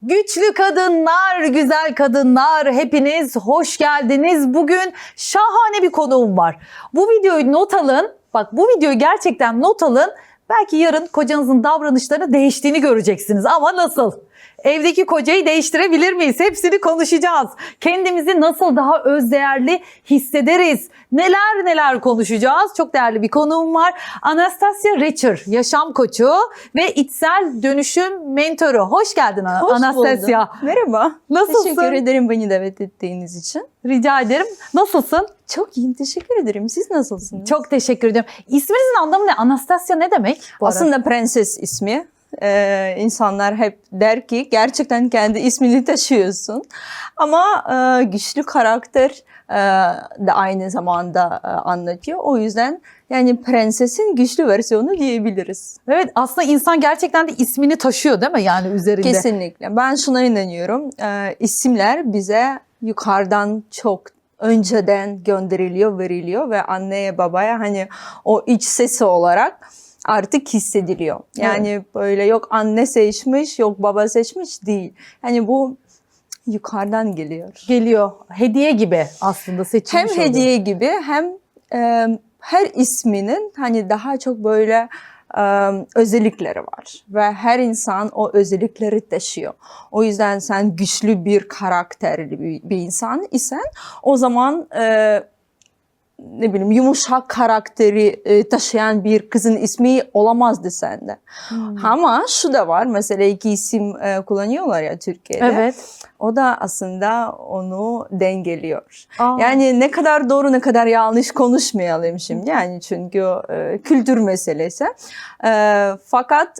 Güçlü kadınlar, güzel kadınlar, hepiniz hoş geldiniz. Bugün şahane bir konuğum var. Bu videoyu not alın. Bak, bu videoyu gerçekten not alın. Belki yarın kocanızın davranışlarını değiştiğini göreceksiniz. Ama nasıl? Evdeki kocayı değiştirebilir miyiz? Hepsini konuşacağız. Kendimizi nasıl daha özdeğerli hissederiz? Neler neler konuşacağız. Çok değerli bir konuğum var. Anastasia Recher, yaşam koçu ve içsel dönüşüm mentoru. Hoş geldin Anastasia. Buldum. Merhaba. Nasılsın? Teşekkür ederim beni davet ettiğiniz için. Rica ederim. Nasılsın? Çok iyiyim, teşekkür ederim. Siz nasılsınız? Çok teşekkür ederim. İsminizin anlamı ne? Anastasia ne demek? Aslında prenses ismi. İnsanlar hep der ki gerçekten kendi ismini taşıyorsun. Ama güçlü karakter de aynı zamanda anlatıyor. O yüzden yani prensesin güçlü versiyonu diyebiliriz. Evet, aslında insan gerçekten de ismini taşıyor değil mi yani üzerinde? Kesinlikle. Ben şuna inanıyorum. İsimler bize yukarıdan çok önceden gönderiliyor, veriliyor ve anneye babaya hani o iç sesi olarak artık hissediliyor. Yani böyle yok anne seçmiş, yok baba seçmiş değil. Yani bu yukarıdan geliyor. Geliyor. Hediye gibi aslında seçilmiş Hem hediye gibi hem her isminin hani daha çok böyle özellikleri var ve her insan o özellikleri taşıyor. O yüzden sen güçlü bir karakterli bir insan isen o zaman ne bileyim yumuşak karakteri taşıyan bir kızın ismi olamazdı sende. Ama şu da var, mesela iki isim kullanıyorlar ya Türkiye'de. Evet. O da aslında onu dengeliyor. Yani ne kadar doğru ne kadar yanlış konuşmayalım şimdi. Yani çünkü kültür meselesi. Fakat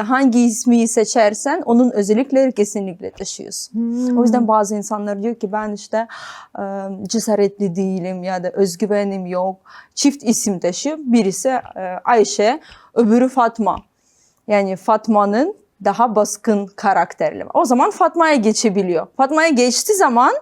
hangi ismi seçersen onun özellikleri kesinlikle taşıyorsun. O yüzden bazı insanlar diyor ki ben işte cesaretli değilim ya da özgüvenim yok. Çift isim taşıyor. Birisi Ayşe, öbürü Fatma. Yani Fatma'nın daha baskın karakterli. O zaman Fatma'ya geçebiliyor. Fatma'ya geçtiği zaman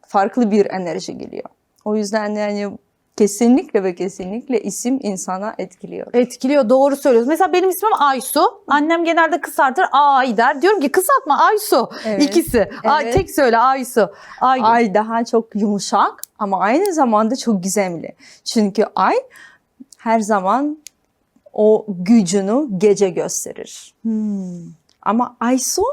farklı bir enerji geliyor. O yüzden yani kesinlikle ve kesinlikle isim insana etkiliyor. Etkiliyor, doğru söylüyorsun. Mesela benim ismim Aysu. Annem genelde kısaltır Ay der. Diyorum ki kısaltma Aysu. Evet. İkisi. Evet. Ay, tek söyle Aysu. Ay daha çok yumuşak ama aynı zamanda çok gizemli. Çünkü ay her zaman o gücünü gece gösterir. Ama Aysu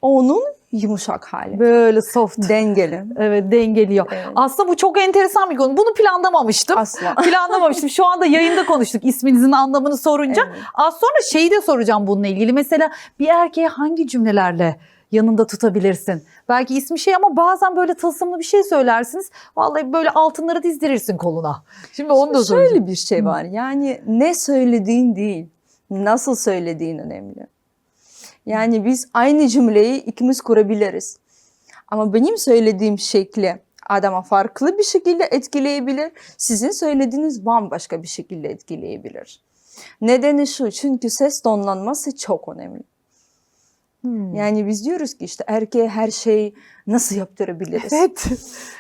onun yumuşak hali. Böyle soft. Dengeli. Evet, dengeliyor. Evet. Aslında bu çok enteresan bir konu. Bunu planlamamıştım. Asla. Planlamamıştım. Şu anda yayında konuştuk isminizin anlamını sorunca. Evet. Az sonra şeyi de soracağım bununla ilgili. Mesela bir erkeğe hangi cümlelerle yanında tutabilirsin? Belki ismi şey ama bazen böyle tılsımlı bir şey söylersiniz. Vallahi böyle altınları dizdirirsin koluna. Şimdi onu da soracağım. Şöyle bir şey var. Yani ne söylediğin değil, nasıl söylediğin önemli. Yani biz aynı cümleyi ikimiz kurabiliriz. Ama benim söylediğim şekli adama farklı bir şekilde etkileyebilir. Sizin söylediğiniz bambaşka bir şekilde etkileyebilir. Nedeni şu, çünkü ses tonlanması çok önemli. Yani biz diyoruz ki işte erkeğe her şeyi nasıl yaptırabiliriz? Evet.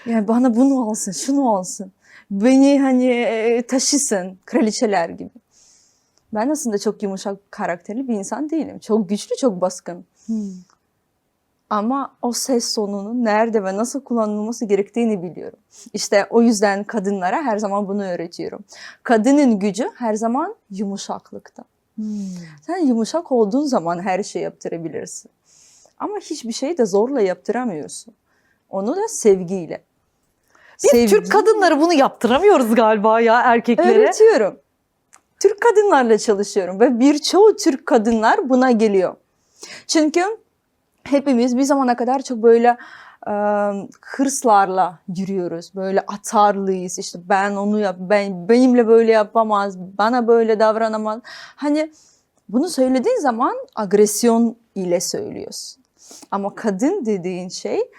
Yani bana bunu alsın, şunu alsın. Beni hani taşısın, kraliçeler gibi. Ben aslında çok yumuşak karakterli bir insan değilim. Çok güçlü, çok baskın. Ama o ses tonunun nerede ve nasıl kullanılması gerektiğini biliyorum. İşte o yüzden kadınlara her zaman bunu öğretiyorum. Kadının gücü her zaman yumuşaklıkta. Sen yumuşak olduğun zaman her şeyi yaptırabilirsin. Ama hiçbir şeyi de zorla yaptıramıyorsun. Onu da sevgiyle. Biz Türk kadınları bunu yaptıramıyoruz galiba ya erkeklere. Öğretiyorum. Türk kadınlarla çalışıyorum ve birçoğu Türk kadınlar buna geliyor. Çünkü hepimiz bir zamana kadar çok böyle hırslarla yürüyoruz. Böyle atarlıyız. İşte ben onu yap, benimle böyle yapamaz, bana böyle davranamaz. Hani bunu söylediğin zaman agresyon ile söylüyorsun. Ama kadın dediğin şey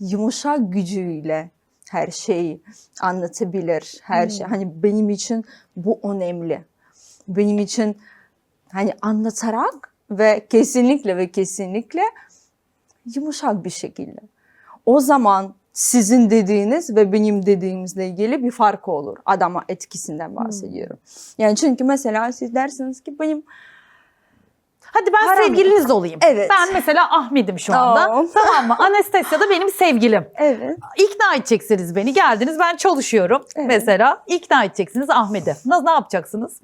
yumuşak gücüyle her şeyi anlatabilir. Her şey. Hani benim için bu önemli. Benim için hani anlatarak ve kesinlikle yumuşak bir şekilde. O zaman sizin dediğiniz ve benim dediğimizle ilgili bir fark olur. Adama etkisinden bahsediyorum. Yani çünkü mesela siz dersiniz ki benim Hadi ben Param- sevgiliniz olayım. Evet. Ben mesela Ahmet'im şu anda. Tamam. Tamam mı? Anastasia da benim sevgilim. Evet. İkna edeceksiniz beni. Geldiniz, ben çalışıyorum Evet. mesela. İkna edeceksiniz Ahmet'i. Ne yapacaksınız?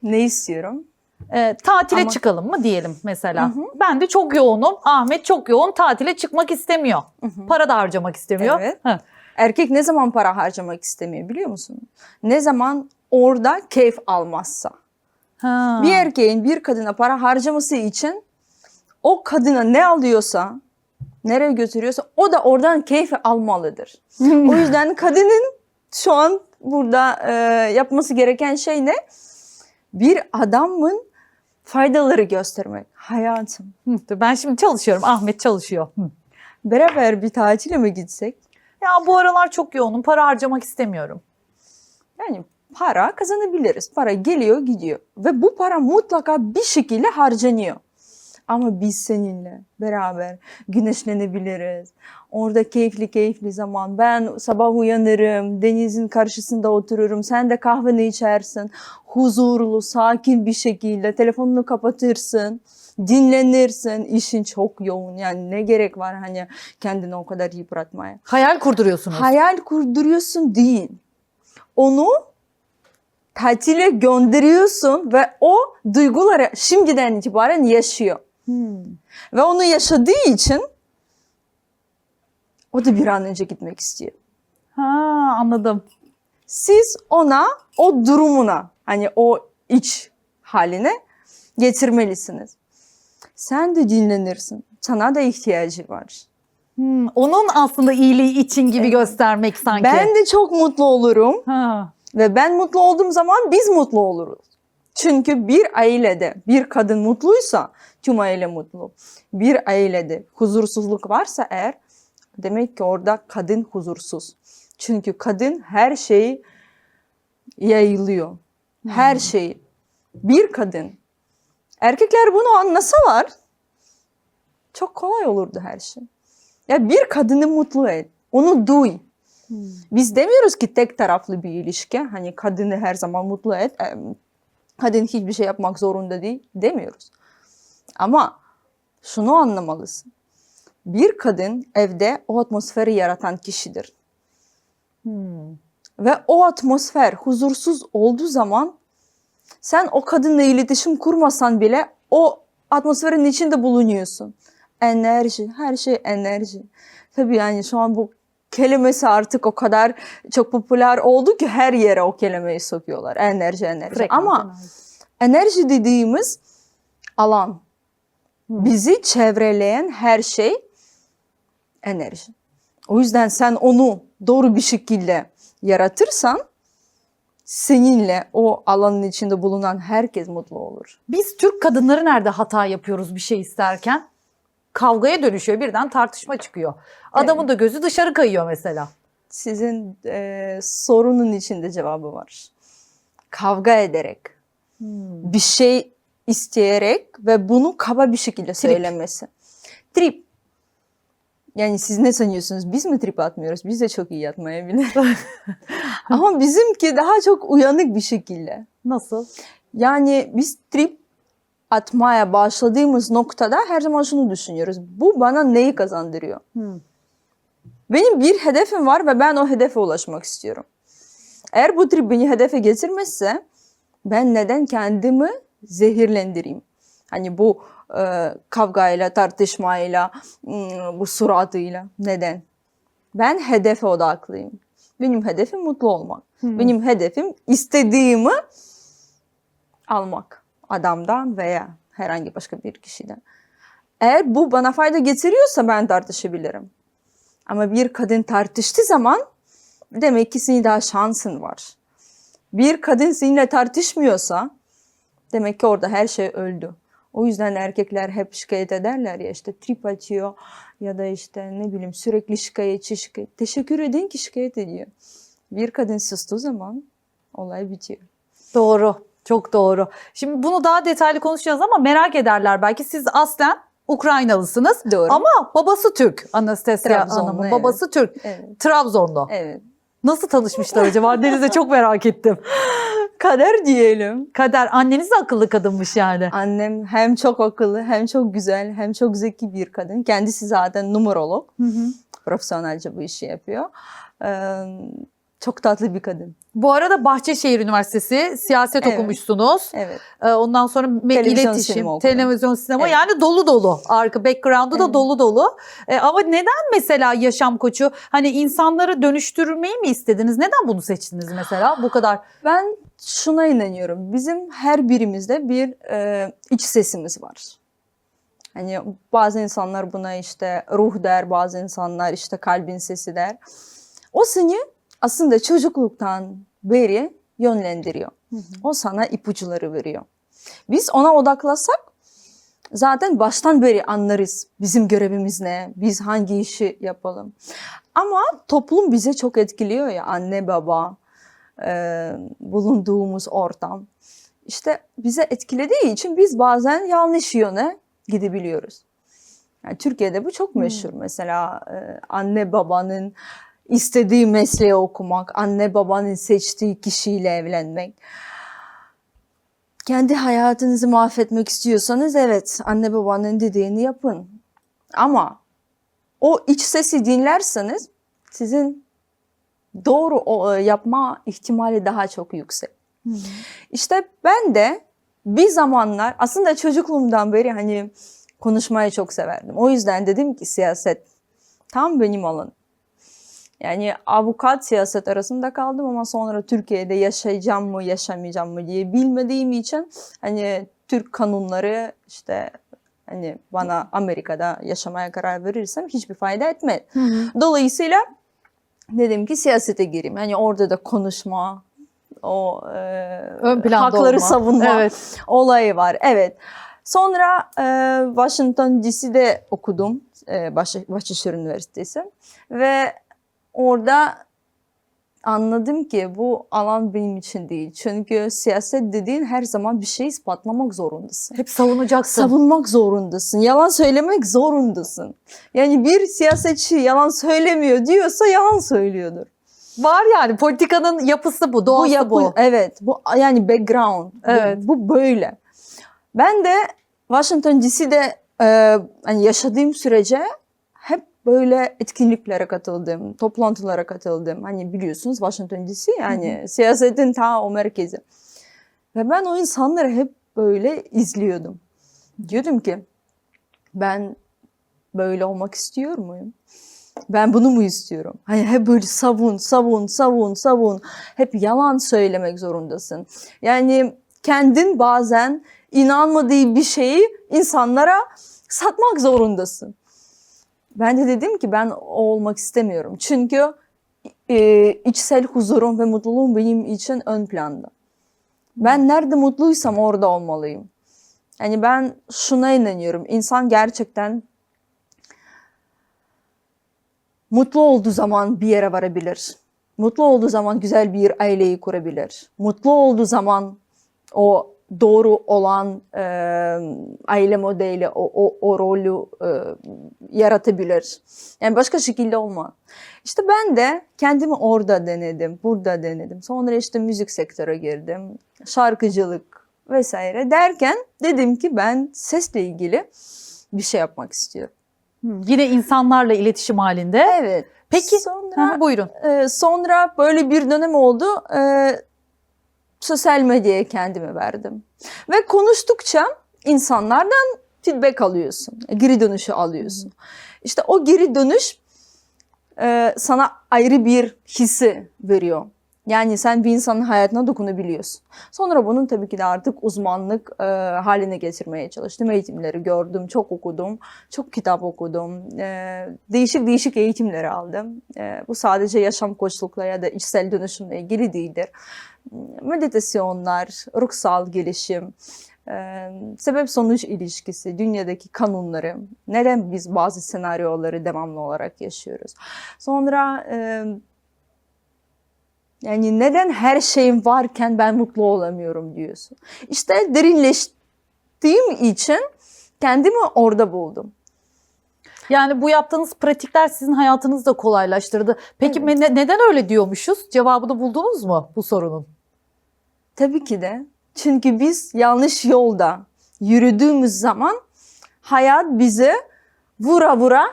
Ne istiyorum? Tatile Ama- çıkalım mı diyelim mesela. Ben de çok yoğunum. Ahmet çok yoğun. Tatile çıkmak istemiyor. Para da harcamak istemiyor. Evet. Hı. Erkek ne zaman para harcamak istemiyor biliyor musun? Ne zaman orada keyif almazsa. Ha. Bir erkeğin bir kadına para harcaması için o kadına ne alıyorsa, nereye götürüyorsa o da oradan keyif almalıdır. O yüzden kadının şu an burada yapması gereken şey ne? Bir adamın faydaları göstermek. Hayatım. Ben şimdi çalışıyorum. Ahmet çalışıyor. Beraber bir tatile mi gitsek? Ya bu aralar çok yoğunum. Para harcamak istemiyorum. Yani para kazanabiliriz. Para geliyor gidiyor. Ve bu para mutlaka bir şekilde harcanıyor. Ama biz seninle beraber güneşlenebiliriz. Orada keyifli zaman. Ben sabah uyanırım, denizin karşısında otururum. Sen de kahveni içersin. Huzurlu, sakin bir şekilde telefonunu kapatırsın. Dinlenirsin. İşin çok yoğun. Yani ne gerek var hani kendini o kadar yıpratmaya. Hayal kurduruyorsunuz. Hayal kurduruyorsun değil. Onu tatile gönderiyorsun ve o duyguları şimdiden itibaren yaşıyor. Ve onu yaşadığı için o da bir an önce gitmek istiyor. Ha, anladım. Siz ona o durumuna hani o iç haline getirmelisiniz. Sen de dinlenirsin. Sana da ihtiyacı var. Onun aslında iyiliği için gibi göstermek sanki. Ben de çok mutlu olurum. Ha. Ve ben mutlu olduğum zaman biz mutlu oluruz. Çünkü bir ailede bir kadın mutluysa tüm aile mutlu. Bir ailede huzursuzluk varsa eğer demek ki orada kadın huzursuz. Çünkü kadın her şeyi yayılıyor. Her şeyi. Bir kadın. Erkekler bunu anlasalar çok kolay olurdu her şey. Ya bir kadını mutlu et. Onu duy. Biz demiyoruz ki tek taraflı bir ilişki. Hani kadını her zaman mutlu et. Kadın hiçbir şey yapmak zorunda değil demiyoruz. Ama şunu anlamalısın. Bir kadın evde o atmosferi yaratan kişidir. Ve o atmosfer huzursuz olduğu zaman sen o kadınla iletişim kurmasan bile o atmosferin içinde bulunuyorsun. Enerji, her şey enerji. Tabii yani şu an bu kelimesi artık o kadar çok popüler oldu ki her yere o kelimeyi sokuyorlar. Enerji. Ama enerji dediğimiz alan. Bizi çevreleyen her şey enerji. O yüzden sen onu doğru bir şekilde yaratırsan seninle o alanın içinde bulunan herkes mutlu olur. Biz Türk kadınları nerede hata yapıyoruz bir şey isterken? Kavgaya dönüşüyor, birden tartışma çıkıyor. Adamın da gözü dışarı kayıyor mesela. Sizin sorunun içinde cevabı var. Kavga ederek, bir şey isteyerek ve bunu kaba bir şekilde söylemesi. Trip. Yani siz ne sanıyorsunuz? Biz mi trip atmıyoruz? Biz de çok iyi yatmayabiliriz. Ama bizimki daha çok uyanık bir şekilde. Nasıl? Yani biz trip atmaya başladığımız noktada her zaman şunu düşünüyoruz. Bu bana neyi kazandırıyor? Benim bir hedefim var ve ben o hedefe ulaşmak istiyorum. Eğer bu trip beni hedefe getirmezse ben neden kendimi zehirlendireyim? Hani bu kavgayla, tartışmayla, bu suratıyla. Neden? Ben hedefe odaklıyım. Benim hedefim mutlu olmak. Benim hedefim istediğimi almak. Adamdan veya herhangi başka bir kişiden. Eğer bu bana fayda getiriyorsa ben tartışabilirim. Ama bir kadın tartıştığı zaman demek ki senin daha şansın var. Bir kadın seninle tartışmıyorsa demek ki orada her şey öldü. O yüzden erkekler hep şikayet ederler ya işte trip atıyor ya da işte ne bileyim sürekli şikayetçi. Teşekkür edin ki şikayet ediyor. Bir kadın sustuğu zaman olay bitiyor. Doğru, çok doğru. Şimdi bunu daha detaylı konuşacağız ama merak ederler belki. Siz aslen Ukraynalısınız. Doğru. Ama babası Türk. Anastasia Trabzonlu, Hanım'ın evet. babası Türk. Evet. Trabzonlu. Evet. Nasıl tanışmışlar acaba? Deniz'e çok merak ettim. Kader diyelim. Kader. Anneniz de akıllı kadınmış yani. Annem hem çok akıllı, hem çok güzel, hem çok zeki bir kadın. Kendisi zaten numerolog. Hı hı. Profesyonelce bu işi yapıyor. Çok tatlı bir kadın. Bu arada Bahçeşehir Üniversitesi siyaset Evet. okumuşsunuz. Evet. Ondan sonra Televizyon, iletişim, sinema okudum. televizyon, sinema Evet. yani dolu dolu. Arka background'u da Evet. dolu dolu. Ama neden mesela yaşam koçu? Hani insanları dönüştürmeyi mi istediniz? Neden bunu seçtiniz mesela bu kadar? Ben şuna inanıyorum. Bizim her birimizde bir iç sesimiz var. Hani bazı insanlar buna işte ruh der, bazı insanlar işte kalbin sesi der. O seni aslında çocukluktan beri yönlendiriyor. O sana ipuçları veriyor. Biz ona odaklasak zaten baştan beri anlarız bizim görevimiz ne, biz hangi işi yapalım. Ama toplum bize çok etkiliyor ya, anne baba, bulunduğumuz ortam. İşte bize etkilediği için biz bazen yanlış yöne gidebiliyoruz. Yani Türkiye'de bu çok meşhur. Mesela anne babanın istediği mesleği okumak, anne babanın seçtiği kişiyle evlenmek. Kendi hayatınızı mahvetmek istiyorsanız evet, anne babanın dediğini yapın. Ama o iç sesi dinlerseniz sizin doğru yapma ihtimali daha çok yüksek. İşte ben de bir zamanlar aslında çocukluğumdan beri hani konuşmayı çok severdim. O yüzden dedim ki siyaset tam benim alanım. Yani avukat siyaset arasında kaldım ama sonra Türkiye'de yaşayacağım mı yaşamayacağım mı diye bilmediğim için hani Türk kanunları işte hani bana Amerika'da yaşamaya karar verirsem hiçbir fayda etmez. Dolayısıyla dedim ki siyasete gireyim. Hani orada da konuşma, o Ön planda hakları olma. savunma Evet. olayı var. Evet. Sonra Washington DC'de okudum. Bahçeşehir Üniversitesi. Ve orada anladım ki bu alan benim için değil. Çünkü siyaset dediğin her zaman bir şey ispatlamak zorundasın. Hep savunacaksın. Savunmak zorundasın. Yalan söylemek zorundasın. Yani bir siyasetçi yalan söylemiyor diyorsa yalan söylüyordur. Var yani politikanın yapısı bu, doğası bu. Evet, bu yani background. Evet. Bu böyle. Ben de Washington DC'de hani yaşadığım sürece hep böyle etkinliklere katıldım, toplantılara katıldım. Hani biliyorsunuz Washington DC yani siyasetin ta o merkezi. Ve ben o insanları hep böyle izliyordum. Diyordum ki ben böyle olmak istiyor muyum? Ben bunu mu istiyorum? Hani hep böyle savun. Hep yalan söylemek zorundasın. Yani kendin bazen inanmadığı bir şeyi insanlara satmak zorundasın. Ben de dedim ki ben o olmak istemiyorum. Çünkü içsel huzurum ve mutluluğum benim için ön planda. Ben nerede mutluysam orada olmalıyım. Yani ben şuna inanıyorum. İnsan gerçekten mutlu olduğu zaman bir yere varabilir. Mutlu olduğu zaman güzel bir aileyi kurabilir. Mutlu olduğu zaman o doğru olan aile modeli, o rolü yaratabilir. Yani başka şekilde olmaz. İşte ben de kendimi orada denedim, burada denedim. Sonra işte müzik sektörü girdim, şarkıcılık vesaire derken dedim ki ben sesle ilgili bir şey yapmak istiyorum. Yine insanlarla iletişim halinde. Evet. Peki Sonra, buyurun. Sonra böyle bir dönem oldu. Sosyal medyaya kendimi verdim. Ve konuştukça insanlardan feedback alıyorsun. Geri dönüşü alıyorsun. İşte o geri dönüş sana ayrı bir hissi veriyor. Yani sen bir insanın hayatına dokunabiliyorsun. Sonra bunun tabii ki de artık uzmanlık haline getirmeye çalıştım. Eğitimleri gördüm, çok okudum, çok kitap okudum. Değişik eğitimleri aldım. Bu sadece yaşam koçlukla ya da içsel dönüşümle ilgili değildir. Meditasyonlar, ruhsal gelişim, sebep-sonuç ilişkisi, dünyadaki kanunları, neden biz bazı senaryoları devamlı olarak yaşıyoruz. Sonra yani neden her şeyim varken ben mutlu olamıyorum diyorsun. İşte derinleştiğim için kendimi orada buldum. Yani bu yaptığınız pratikler sizin hayatınızı da kolaylaştırdı. Peki Evet. neden öyle diyormuşuz? Cevabını buldunuz mu bu sorunun? Tabii ki de. Çünkü biz yanlış yolda yürüdüğümüz zaman hayat bizi vura vura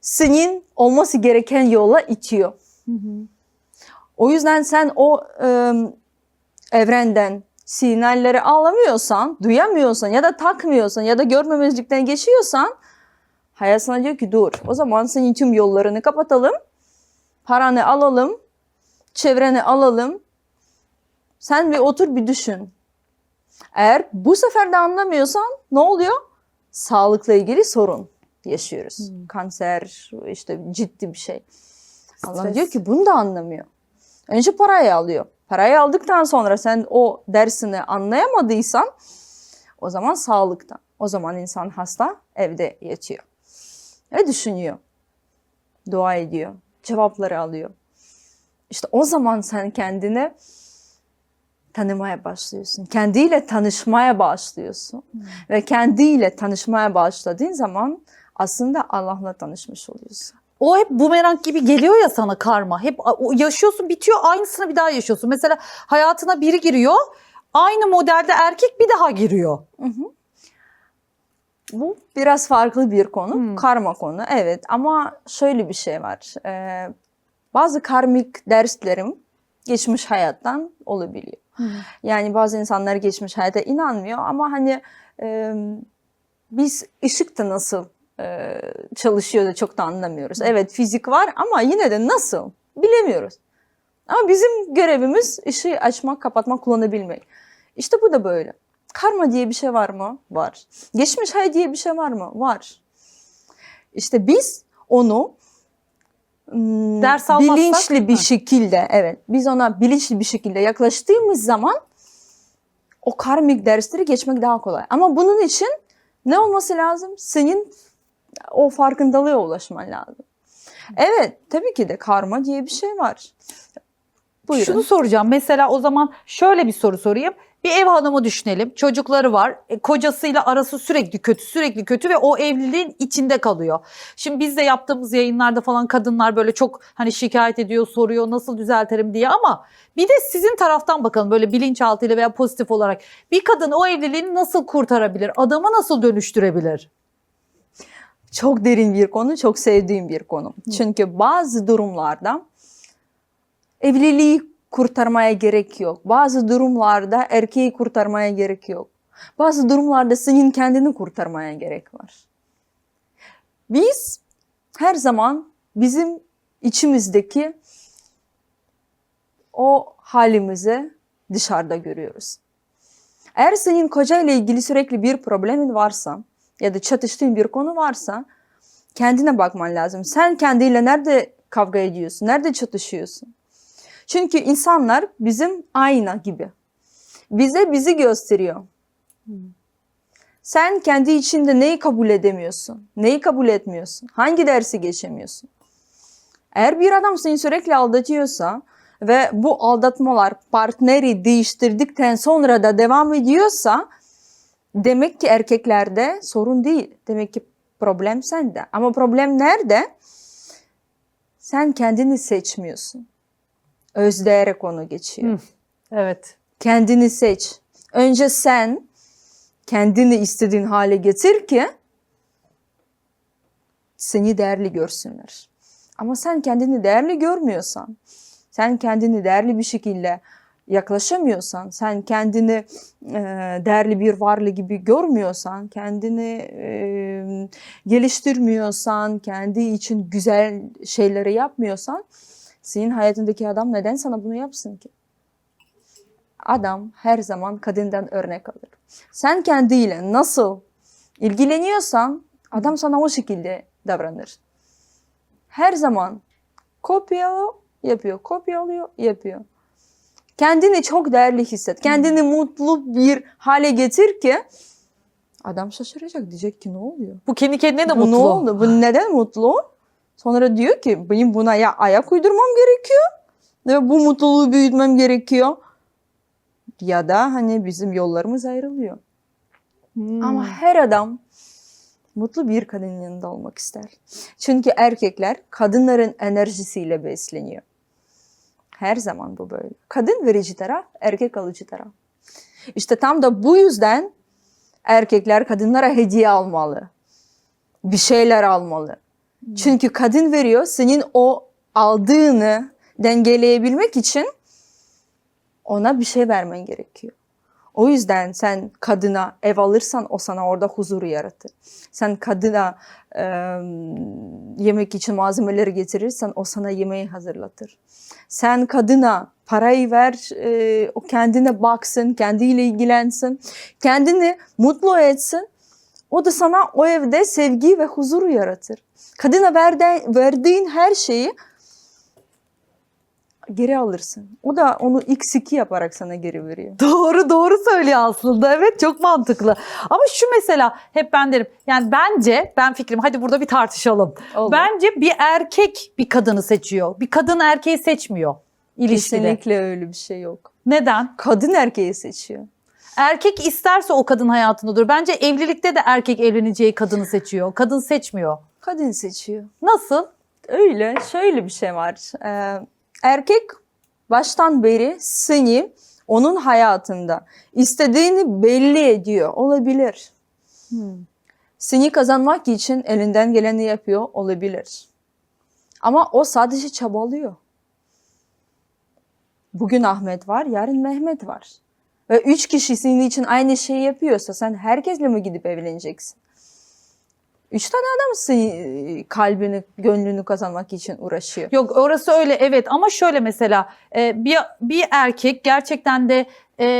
senin olması gereken yola itiyor. O yüzden sen o evrenden sinyalleri alamıyorsan, duyamıyorsan ya da takmıyorsan ya da görmemezlikten geçiyorsan hayat sana diyor ki dur. O zaman senin tüm yollarını kapatalım, paranı alalım, çevreni alalım. Sen bir otur bir düşün. Eğer bu sefer de anlamıyorsan ne oluyor? Sağlıkla ilgili sorun yaşıyoruz. Kanser, işte ciddi bir şey. Allah diyor ki bunu da anlamıyor. Önce parayı alıyor. Parayı aldıktan sonra sen o dersini anlayamadıysan o zaman sağlıktan. O zaman insan hasta evde yatıyor. Ve düşünüyor. Dua ediyor. Cevapları alıyor. İşte o zaman sen kendini tanımaya başlıyorsun. Kendiyle tanışmaya başlıyorsun. Ve kendiyle tanışmaya başladığın zaman aslında Allah'la tanışmış oluyorsun. O hep bumerang gibi geliyor ya sana karma. Hep yaşıyorsun, bitiyor, aynısını bir daha yaşıyorsun. Mesela hayatına biri giriyor, aynı modelde erkek bir daha giriyor. Bu biraz farklı bir konu. Karma konu. Evet ama şöyle bir şey var. Bazı karmik derslerim geçmiş hayattan olabiliyor. Yani bazı insanlar geçmiş hayata inanmıyor ama hani biz ışıkta nasıl çalışıyor da çok da anlamıyoruz. Evet fizik var ama yine de nasıl bilemiyoruz. Ama bizim görevimiz ışığı açmak, kapatmak, kullanabilmek. İşte bu da böyle. Karma diye bir şey var mı? Var. Geçmiş hayat diye bir şey var mı? Var. İşte biz onu Ders almazsak, bilinçli bir şekilde, evet, biz ona bilinçli bir şekilde yaklaştığımız zaman o karmik dersleri geçmek daha kolay. Ama bunun için ne olması lazım? Senin o farkındalığa ulaşman lazım. Evet, tabii ki de karma diye bir şey var. Buyurun. Şunu soracağım. Mesela o zaman şöyle bir soru sorayım. Bir ev hanımı düşünelim. Çocukları var. Kocasıyla arası sürekli kötü, sürekli kötü ve o evliliğin içinde kalıyor. Şimdi biz de yaptığımız yayınlarda falan kadınlar böyle çok hani şikayet ediyor, soruyor nasıl düzeltirim diye ama bir de sizin taraftan bakalım böyle bilinçaltıyla veya pozitif olarak bir kadın o evliliğini nasıl kurtarabilir? Adamı nasıl dönüştürebilir? Çok derin bir konu, çok sevdiğim bir konu. Çünkü bazı durumlarda evliliği kurtarmaya gerek yok. Bazı durumlarda erkeği kurtarmaya gerek yok. Bazı durumlarda senin kendini kurtarmaya gerek var. Biz her zaman bizim içimizdeki o halimizi dışarıda görüyoruz. Eğer senin kocayla ilgili sürekli bir problemin varsa ya da çatıştığın bir konu varsa kendine bakman lazım. Sen kendiyle nerede kavga ediyorsun, nerede çatışıyorsun? Çünkü insanlar bizim ayna gibi. Bizi gösteriyor. Sen kendi içinde neyi kabul edemiyorsun? Neyi kabul etmiyorsun? Hangi dersi geçemiyorsun? Eğer bir adam seni sürekli aldatıyorsa ve bu aldatmalar partneri değiştirdikten sonra da devam ediyorsa demek ki erkeklerde sorun değil. Demek ki problem sende. Ama problem nerede? Sen kendini seçmiyorsun. Özdeğere konu geçiyor. Evet. Kendini seç. Önce sen kendini istediğin hale getir ki seni değerli görsünler. Ama sen kendini değerli görmüyorsan, sen kendini değerli bir şekilde yaklaşamıyorsan, sen kendini değerli bir varlık gibi görmüyorsan, kendini geliştirmiyorsan, kendi için güzel şeyleri yapmıyorsan, senin hayatındaki adam neden sana bunu yapsın ki? Adam her zaman kadından örnek alır. Sen kendiyle nasıl ilgileniyorsan adam sana o şekilde davranır. Her zaman kopyalıyor, yapıyor, kopyalıyor, yapıyor. Kendini çok değerli hisset. Kendini mutlu bir hale getir ki adam şaşıracak. Diyecek ki ne oluyor? Bu kendi kendine de Bu mutlu. ne oldu? Bu neden mutlu? Sonra diyor ki benim buna ya ayak uydurmam gerekiyor ve bu mutluluğu büyütmem gerekiyor. Ya da hani bizim yollarımız ayrılıyor. Ama her adam mutlu bir kadının yanında olmak ister. Çünkü erkekler kadınların enerjisiyle besleniyor. Her zaman bu böyle. Kadın verici taraf, erkek alıcı taraf. İşte tam da bu yüzden erkekler kadınlara hediye almalı. Bir şeyler almalı. Çünkü kadın veriyor, senin o aldığını dengeleyebilmek için ona bir şey vermen gerekiyor. O yüzden sen kadına ev alırsan o sana orada huzuru yaratır. Sen kadına yemek için malzemeleri getirirsen o sana yemeği hazırlatır. Sen kadına parayı ver, o kendine baksın, kendiyle ilgilensin, kendini mutlu etsin. O da sana o evde sevgi ve huzuru yaratır. Kadına verdiğin her şeyi geri alırsın. O da onu x2 yaparak sana geri veriyor. Doğru söylüyor aslında. Evet, çok mantıklı. Ama şu mesela hep ben derim. Yani bence, ben fikrim, hadi burada bir tartışalım. Olur. Bence bir erkek bir kadını seçiyor. Bir kadın erkeği seçmiyor ilişkide. Kesinlikle öyle bir şey yok. Neden? Kadın erkeği seçiyor. Erkek isterse o kadın hayatında durur. Bence evlilikte de erkek evleneceği kadını seçiyor. Kadın seçmiyor. Kadın seçiyor. Nasıl? Öyle, şöyle bir şey var. Erkek baştan beri seni onun hayatında istediğini belli ediyor olabilir. Seni kazanmak için elinden geleni yapıyor olabilir. Ama o sadece çabalıyor. Bugün Ahmet var, yarın Mehmet var. Ve 3 kişi senin için aynı şeyi yapıyorsa sen herkesle mi gidip evleneceksin? 3 tane adam senin kalbini, gönlünü kazanmak için uğraşıyor. Yok, orası öyle, evet, ama şöyle mesela bir erkek gerçekten de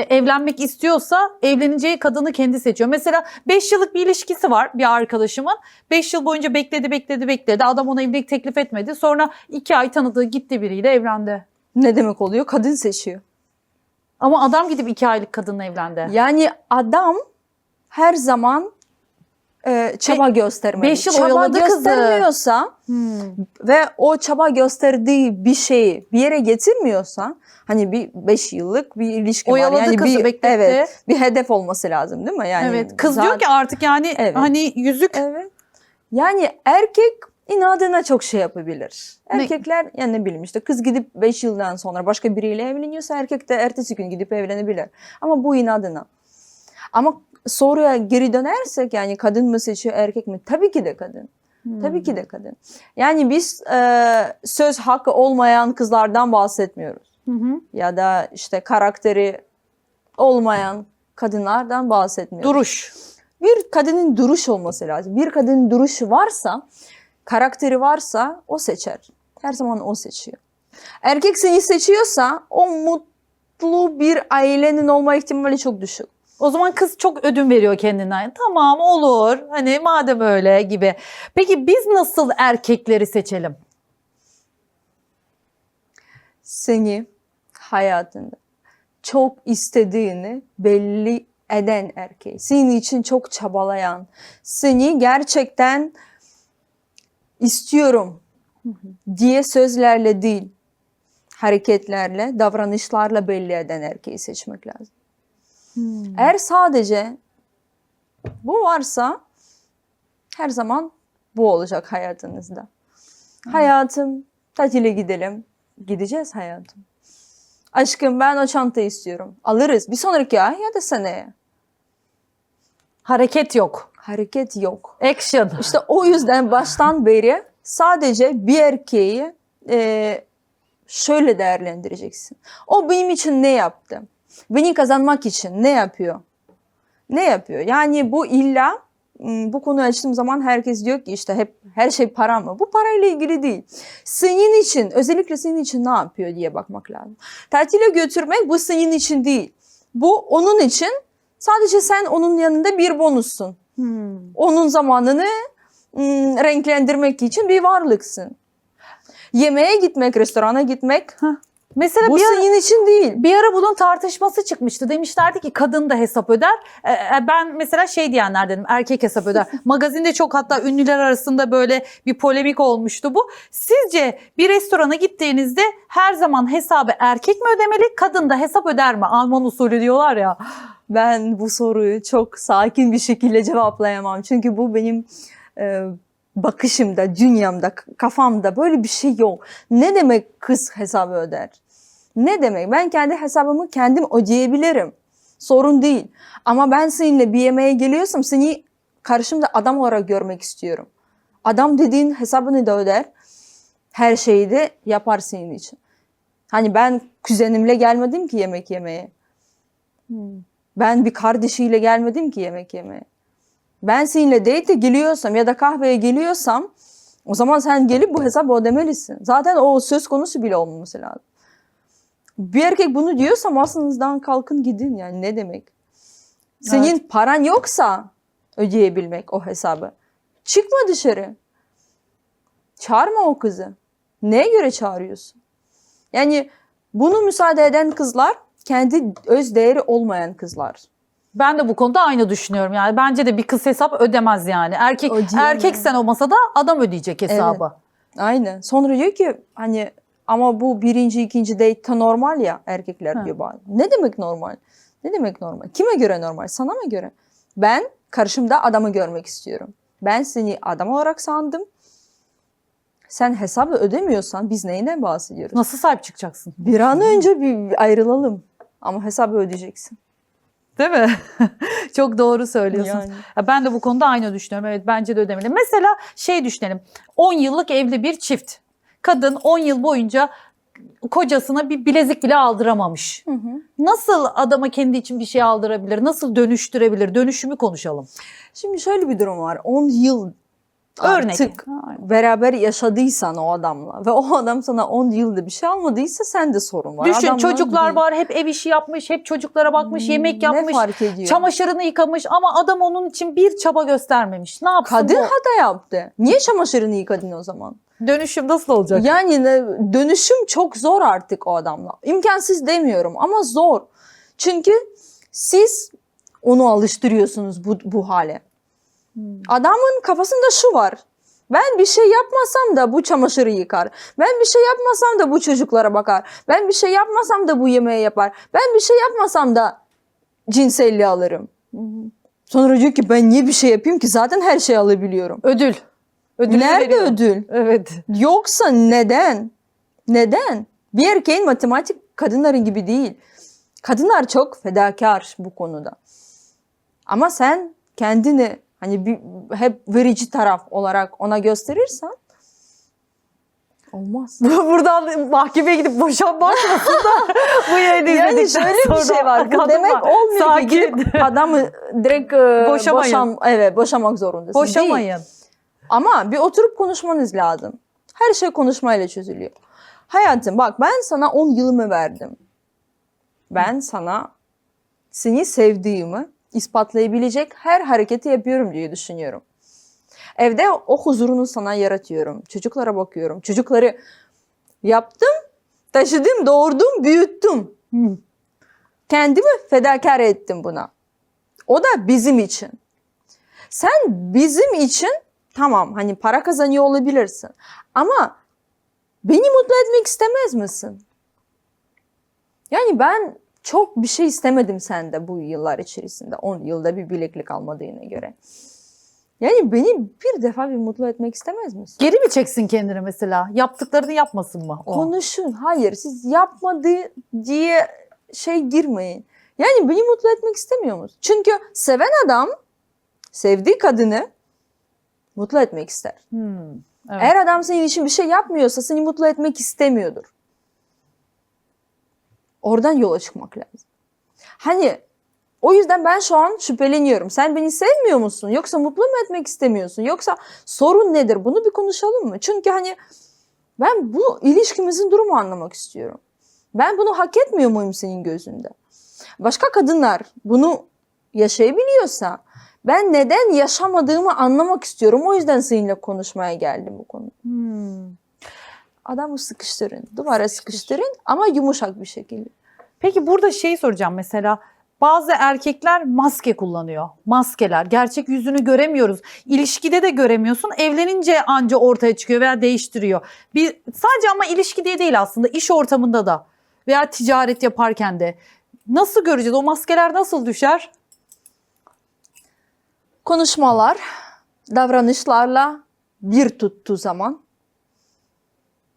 evlenmek istiyorsa evleneceği kadını kendi seçiyor. Mesela 5 yıllık bir ilişkisi var bir arkadaşımın. 5 yıl boyunca bekledi. Adam ona evlilik teklif etmedi. Sonra 2 ay tanıdığı gitti biriyle evlendi. Ne demek oluyor? Kadın seçiyor. Ama adam gidip 2 aylık kadınla evlendi. Yani adam her zaman çaba göstermeli. 5 yıl çaba oyaladı kızı. göstermiyorsa ve o çaba gösterdiği bir şeyi bir yere getirmiyorsa, hani bir 5 yıllık bir ilişki Oyaladı var. Yani kızı, bekletti. evet, bir hedef olması lazım değil mi? Yani Evet. Kız diyor ki artık yani Evet. hani yüzük. Evet. Yani erkek inadına çok şey yapabilir. Erkekler yani ne bileyim işte kız gidip 5 yıldan sonra başka biriyle evleniyorsa erkek de ertesi gün gidip evlenebilir. Ama bu inadına. Ama soruya geri dönersek yani kadın mı seçiyor erkek mi? Tabii ki de kadın. Tabii ki de kadın. Yani biz söz hakkı olmayan kızlardan bahsetmiyoruz. Ya da işte karakteri olmayan kadınlardan bahsetmiyoruz. Duruş. Bir kadının duruş olması lazım. Bir kadının duruşu varsa, karakteri varsa o seçer. Her zaman o seçiyor. Erkek seni seçiyorsa o mutlu bir ailenin olma ihtimali çok düşük. O zaman kız çok ödün veriyor kendinden. Tamam, olur. Hani madem öyle gibi. Peki biz nasıl erkekleri seçelim? Seni hayatında çok istediğini belli eden erkeği, senin için çok çabalayan, seni gerçekten istiyorum diye sözlerle değil, hareketlerle, davranışlarla belli eden erkeği seçmek lazım. Eğer sadece bu varsa her zaman bu olacak hayatınızda. Hayatım, tatile gidelim. Gideceğiz hayatım. Aşkım ben o çantayı istiyorum. Alırız bir sonraki ay ya da seneye. Hareket yok. Hareket yok. Action. İşte o yüzden baştan beri sadece bir erkeği şöyle değerlendireceksin. O benim için ne yaptı? Beni kazanmak için ne yapıyor? Ne yapıyor? Yani bu illa bu konuyu açtığım zaman herkes diyor ki işte hep her şey para mı? Bu parayla ilgili değil. Senin için, özellikle senin için ne yapıyor diye bakmak lazım. Tatile götürmek bu senin için değil. Bu onun için, sadece sen onun yanında bir bonussun. Onun zamanını renklendirmek için bir varlıksın. Yemeğe gitmek, restorana gitmek Mesela bu senin için değil. bir ara bunun tartışması çıkmıştı. Demişlerdi ki kadın da hesap öder. Ben mesela şey diyenlerdenim, erkek hesap öder. Magazinde çok, hatta ünlüler arasında böyle bir polemik olmuştu bu. Sizce bir restorana gittiğinizde her zaman hesabı erkek mi ödemeli, kadın da hesap öder mi? Alman usulü diyorlar ya. Ben bu soruyu çok sakin bir şekilde cevaplayamam. Çünkü bu benim bakışımda, dünyamda, kafamda böyle bir şey yok. Ne demek kız hesabı öder? Ne demek? Ben kendi hesabımı kendim ödeyebilirim. Sorun değil. Ama ben seninle bir yemeğe geliyorsam seni karşımda adam olarak görmek istiyorum. Adam dediğin hesabını da öder. Her şeyi de yapar senin için. Hani ben kuzenimle gelmedim ki yemek yemeye. Ben bir kardeşiyle gelmedim ki yemek yemeye. Ben seninle date'e geliyorsam ya da kahveye geliyorsam o zaman sen gelip bu hesabı ödemelisin. Zaten o söz konusu bile olmaması lazım. Bir erkek bunu diyorsa masanızdan kalkın gidin, yani ne demek? Senin paran yoksa ödeyebilmek o hesabı. Çıkma dışarı. Çağırma o kızı. Neye göre çağırıyorsun? Yani bunu müsaade eden kızlar kendi öz değeri olmayan kızlar. Ben de bu konuda aynı düşünüyorum. Yani bence de bir kız hesap ödemez yani. Erkek sen o masada adam ödeyecek hesabı. Evet. Aynen. Sonra diyor ki hani ama bu birinci, ikinci date'te normal ya, erkekler diyor bana. Ne demek normal? Ne demek normal? Kime göre normal? Sana mı göre? Ben karşımda adamı görmek istiyorum. Ben seni adam olarak sandım. Sen hesabı ödemiyorsan biz neyden bahsediyoruz? Nasıl sahip çıkacaksın? Bir an önce bir ayrılalım. Ama hesabı ödeyeceksin. Değil mi? Çok doğru söylüyorsun. Yani. Ya ben de bu konuda aynı düşünüyorum. Evet, bence de ödemeli. Mesela şey düşünelim. 10 yıllık evli bir çift. Kadın 10 yıl boyunca kocasına bir bilezik bile aldıramamış. Nasıl adama kendi için bir şey aldırabilir? Nasıl dönüştürebilir? Dönüşümü konuşalım. Şimdi şöyle bir durum var. 10 yıl artık beraber yaşadıysan o adamla ve o adam sana 10 yılda bir şey almadıysa sende sorun var. Düşün, Adamla çocuklar değil. var, hep ev işi yapmış, hep çocuklara bakmış, yemek yapmış, Ne fark ediyor? çamaşırını yıkamış ama adam onun için bir çaba göstermemiş. Ne yapsın Kadın bu? hata yaptı. Niye çamaşırını yıkadın o zaman? Dönüşüm nasıl olacak? Yani dönüşüm çok zor artık o adamla. İmkansız demiyorum ama zor. Çünkü siz onu alıştırıyorsunuz bu hale. Adamın kafasında şu var. Ben bir şey yapmasam da bu çamaşırı yıkar. Ben bir şey yapmasam da bu çocuklara bakar. Ben bir şey yapmasam da bu yemeği yapar. Ben bir şey yapmasam da cinselliği alırım. Sonra diyor ki ben niye bir şey yapayım ki? Zaten her şeyi alabiliyorum. Ödül. Ödülünü Nerede veriyor. ödül? Evet. Yoksa neden? Neden? Bir erkeğin matematik kadınların gibi değil. Kadınlar çok fedakar bu konuda. Ama sen kendini hani hep verici taraf olarak ona gösterirsen olmaz. Buradan mahkemeye gidip boşanmak aslında bu yayını Yani izledikten şöyle bir sonra şey var. Bu kadın demek var. olmuyor Sakin. ki gidip adamı direkt Boşamayın. boşamak zorundasın. Değil. Boşamayın. Ama bir oturup konuşmanız lazım. Her şey konuşmayla çözülüyor. Hayatım bak ben sana 10 yılımı verdim. Ben sana seni sevdiğimi ispatlayabilecek her hareketi yapıyorum diye düşünüyorum. Evde o huzurunu sana yaratıyorum. Çocuklara bakıyorum. Çocukları yaptım, taşıdım, doğurdum, büyüttüm. Kendimi fedakar ettim buna. O da bizim için. Sen bizim için tamam hani para kazanıyor olabilirsin. Ama beni mutlu etmek istemez misin? Yani ben çok bir şey istemedim sende bu yıllar içerisinde. 10 yılda bir bileklik almadığına göre. Yani beni bir defa bir mutlu etmek istemez misin? Geri mi çeksin kendini mesela? Yaptıklarını yapmasın mı? O. Konuşun. Hayır siz yapmadı diye girmeyin. Yani beni mutlu etmek istemiyor musun? Çünkü seven adam sevdiği kadını mutlu etmek ister. Evet. Eğer adam senin için bir şey yapmıyorsa seni mutlu etmek istemiyordur. Oradan yola çıkmak lazım. Hani o yüzden ben şu an şüpheleniyorum. Sen beni sevmiyor musun? Yoksa mutlu mu etmek istemiyorsun? Yoksa sorun nedir? Bunu bir konuşalım mı? Çünkü hani ben bu ilişkimizin durumu anlamak istiyorum. Ben bunu hak etmiyor muyum senin gözünde? Başka kadınlar bunu yaşayabiliyorsa ben neden yaşamadığımı anlamak istiyorum. O yüzden seninle konuşmaya geldim bu konuda. Adamı sıkıştırın, duvara sıkıştırın ama yumuşak bir şekilde. Peki burada şeyi soracağım mesela. Bazı erkekler maske kullanıyor. Maskeler. Gerçek yüzünü göremiyoruz. İlişkide de göremiyorsun. Evlenince anca ortaya çıkıyor veya değiştiriyor. Sadece ama ilişki diye değil aslında. İş ortamında da veya ticaret yaparken de. Nasıl göreceğiz? O maskeler nasıl düşer? Konuşmalar, davranışlarla bir tuttuğu zaman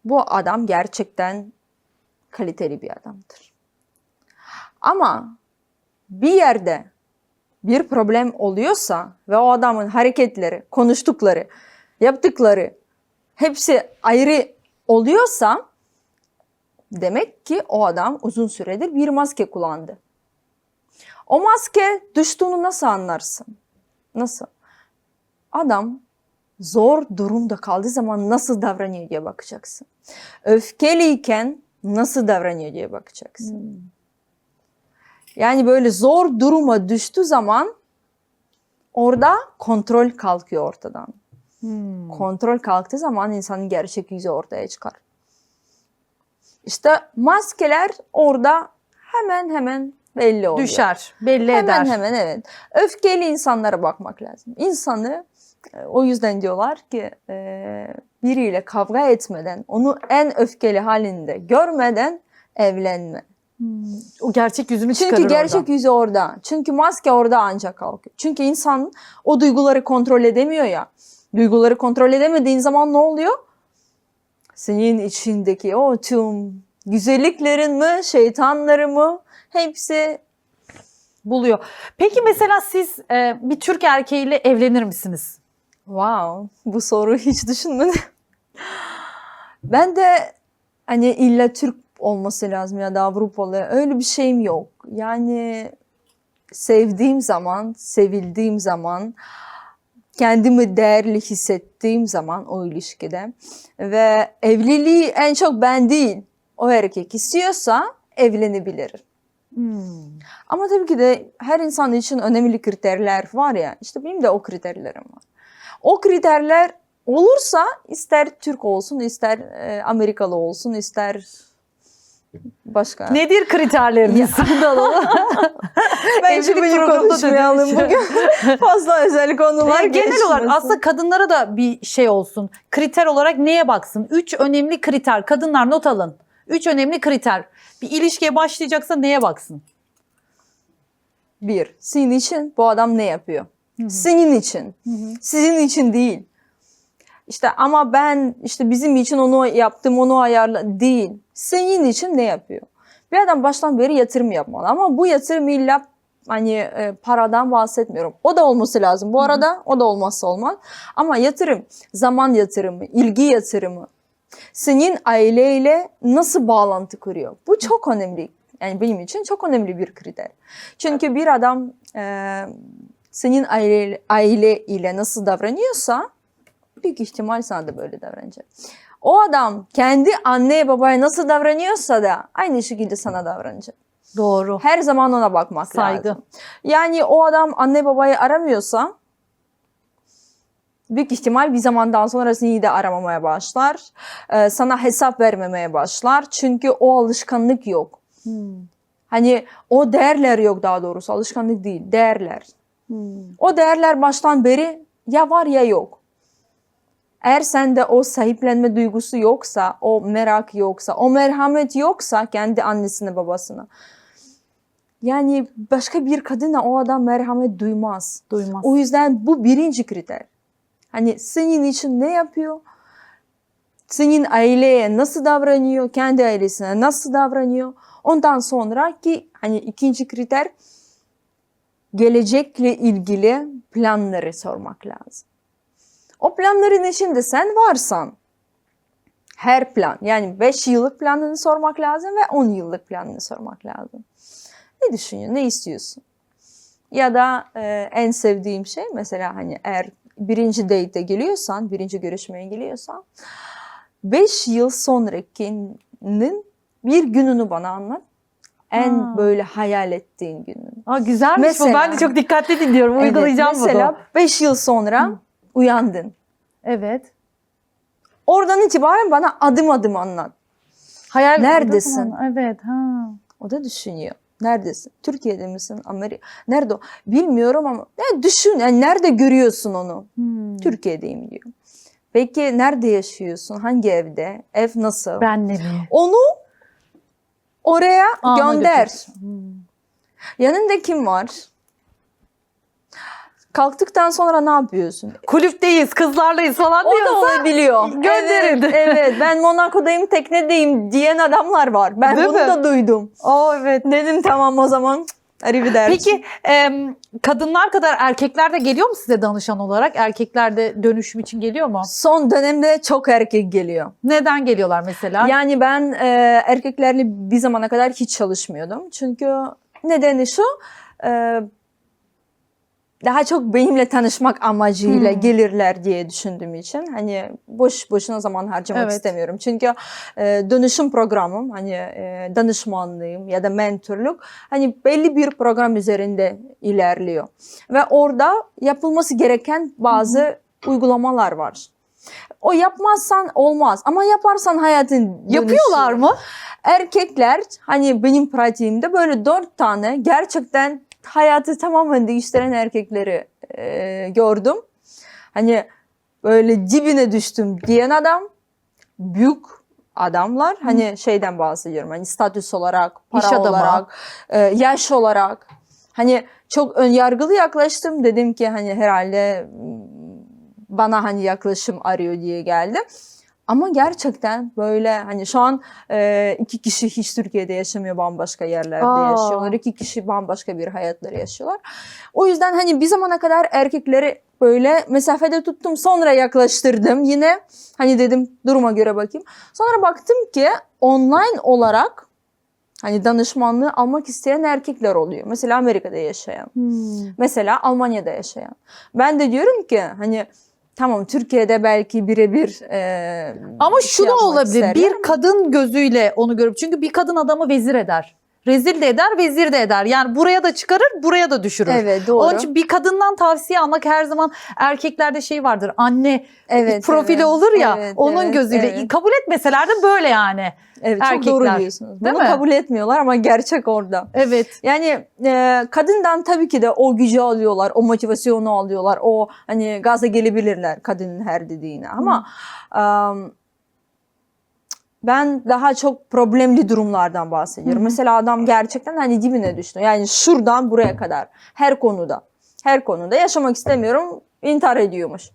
bu adam gerçekten kaliteli bir adamdır. Ama bir yerde bir problem oluyorsa ve o adamın hareketleri, konuştukları, yaptıkları hepsi ayrı oluyorsa demek ki o adam uzun süredir bir maske kullandı. O maske düştüğünü nasıl anlarsın? Nasıl? Adam zor durumda kaldığı zaman nasıl davranıyor diye bakacaksın. Öfkeliyken nasıl davranıyor diye bakacaksın. Yani böyle zor duruma düştüğü zaman orada kontrol kalkıyor ortadan. Kontrol kalktığı zaman insanın gerçek yüzü ortaya çıkar. İşte maskeler orada hemen belli oluyor. Düşer, belli eder. Hemen evet. Öfkeli insanlara bakmak lazım. İnsanı o yüzden diyorlar ki biriyle kavga etmeden, onu en öfkeli halinde görmeden evlenme. O gerçek yüzünü çıkarır Çünkü gerçek orada. yüzü orada. Çünkü maske orada ancak kalkıyor. Çünkü insan o duyguları kontrol edemiyor ya. Duyguları kontrol edemediğin zaman ne oluyor? Senin içindeki o tüm güzelliklerin mi, şeytanları mı hepsi Buluyor. Peki mesela siz bir Türk erkeğiyle evlenir misiniz? wow, bu soruyu hiç düşünmedim. Ben de hani illa Türk olması lazım ya da Avrupalı öyle bir şeyim yok. Yani sevdiğim zaman, sevildiğim zaman, kendimi değerli hissettiğim zaman o ilişkide ve evliliği en çok ben değil o erkek istiyorsa evlenebilirim. Ama tabii ki de her insan için önemli kriterler var ya, işte benim de o kriterlerim var. O kriterler olursa ister Türk olsun, ister Amerikalı olsun, ister başka. Nedir kriterleriniz? Bence Evlilik bunu programında konuşmayalım dediğim şey. bugün. Fazla özel konular Genel olarak geçmesin. aslında kadınlara da bir şey olsun. Kriter olarak neye baksın? 3 önemli kriter. Kadınlar not alın. 3 önemli kriter. Bir ilişkiye başlayacaksa neye baksın? Bir, senin için bu adam ne yapıyor? Senin için. Sizin için değil. İşte ama ben işte bizim için onu yaptım, onu ayarla değil. Senin için ne yapıyor? Bir adam baştan beri yatırım yapmalı ama bu yatırım illa hani paradan bahsetmiyorum. O da olması lazım. Bu arada o da olmazsa olmaz. Ama yatırım, zaman yatırımı, ilgi yatırımı, senin aileyle nasıl bağlantı kuruyor? Bu çok önemli. Yani benim için çok önemli bir kriter. Çünkü bir adam senin aile ile nasıl davranıyorsa büyük ihtimal sana da böyle davranacak. O adam kendi anne babaya nasıl davranıyorsa da aynı şekilde sana davranacak. Doğru. Her zaman ona bakmak Saygı. lazım. Yani o adam anne babayı aramıyorsa büyük ihtimal bir zamandan sonra seni de aramamaya başlar. Sana hesap vermemeye başlar. Çünkü o alışkanlık yok. Hani o değerler yok, daha doğrusu alışkanlık değil, değerler. O değerler baştan beri ya var ya yok. Eğer sende o sahiplenme duygusu yoksa, o merak yoksa, o merhamet yoksa kendi annesine babasına. Yani başka bir kadına o adam merhamet duymaz. Duymaz. O yüzden bu birinci kriter. Hani senin için ne yapıyor? Senin aileye nasıl davranıyor? Kendi ailesine nasıl davranıyor? Ondan sonra ki hani ikinci kriter gelecekle ilgili planları sormak lazım. O planların içinde sen varsan her plan yani 5 yıllık planını sormak lazım ve 10 yıllık planını sormak lazım. Ne düşünüyorsun? Ne istiyorsun? Ya da en sevdiğim şey mesela hani eğer birinci date'e geliyorsan, birinci görüşmeye geliyorsan 5 yıl sonrakinin bir gününü bana anlat. En böyle hayal ettiğin gününü. Güzelmiş Mesela, bu. Ben de çok dikkatli dinliyorum. Uygulayacağım bunu. Mesela 5 yıl sonra uyandın. Evet. Oradan itibaren bana adım adım anlat. Hayal Neredesin? Evet. Ha. O da düşünüyor. Neredesin? Türkiye'de misin? Amerika? Nerede o? Bilmiyorum ama düşün. Yani nerede görüyorsun onu? Türkiye'deyim diyor. Peki nerede yaşıyorsun? Hangi evde? Ev nasıl? Benle mi? Onu oraya gönder. götür. Yanında kim var? Kalktıktan sonra ne yapıyorsun? Kulüpteyiz, kızlarlayız falan O da diyorsa olabiliyor. gönderin. Evet, ben Monaco'dayım, teknedeyim diyen adamlar var. Ben Değil bunu mi? da duydum. Evet. Dedim tamam o zaman Arrivederci. Peki kadınlar kadar erkekler de geliyor mu size danışan olarak? Erkekler de dönüşüm için geliyor mu? Son dönemde çok erkek geliyor. Neden geliyorlar mesela? Yani ben erkeklerle bir zamana kadar hiç çalışmıyordum. Çünkü nedeni şu, daha çok benimle tanışmak amacıyla gelirler diye düşündüğüm için hani boşuna zaman harcamak istemiyorum. Çünkü dönüşüm programım, hani danışmanlığım ya da mentorluk hani belli bir program üzerinde ilerliyor. Ve orada yapılması gereken bazı uygulamalar var. O yapmazsan olmaz ama yaparsan hayatın dönüşüyor. Yapıyorlar mı? Erkekler hani benim pratiğimde böyle 4 tane gerçekten hayatı tamamen değiştiren erkekleri gördüm. Hani böyle dibine düştüm diyen adam, büyük adamlar, hani şeyden bahsediyorum, hani statüs olarak, para İş adamı olarak, yaş olarak. Hani çok önyargılı yaklaştım, dedim ki hani herhalde bana hani yaklaşım arıyor diye geldim. Ama gerçekten böyle hani şu an 2 kişi hiç Türkiye'de yaşamıyor, bambaşka yerlerde yaşıyorlar. 2 kişi bambaşka bir hayatları yaşıyorlar. O yüzden hani bir zamana kadar erkekleri böyle mesafede tuttum, sonra yaklaştırdım. Yine hani dedim duruma göre bakayım. Sonra baktım ki online olarak hani danışmanlığı almak isteyen erkekler oluyor. Mesela Amerika'da yaşayan, mesela Almanya'da yaşayan. Ben de diyorum ki hani tamam, Türkiye'de belki birebir ama şu da olabilir. isterler. Bir kadın gözüyle onu görüp, çünkü bir kadın adamı vezir eder. Rezil de eder, vezir de eder. Yani buraya da çıkarır, buraya da düşürür. Evet, doğru. Onun için bir kadından tavsiye almak her zaman, erkeklerde şey vardır. Anne profili olur ya, onun gözüyle. Kabul etmeseler de böyle yani. Evet, erkekler. çok doğru diyorsunuz. Bunu kabul etmiyorlar ama gerçek orada. Evet. Yani kadından tabii ki de o gücü alıyorlar, o motivasyonu alıyorlar, o hani gaza gelebilirler kadının her dediğine. Ama ben daha çok problemli durumlardan bahsediyorum. Mesela adam gerçekten hani dibine düştü. Yani şuradan buraya kadar her konuda yaşamak istemiyorum, intihar ediyormuş.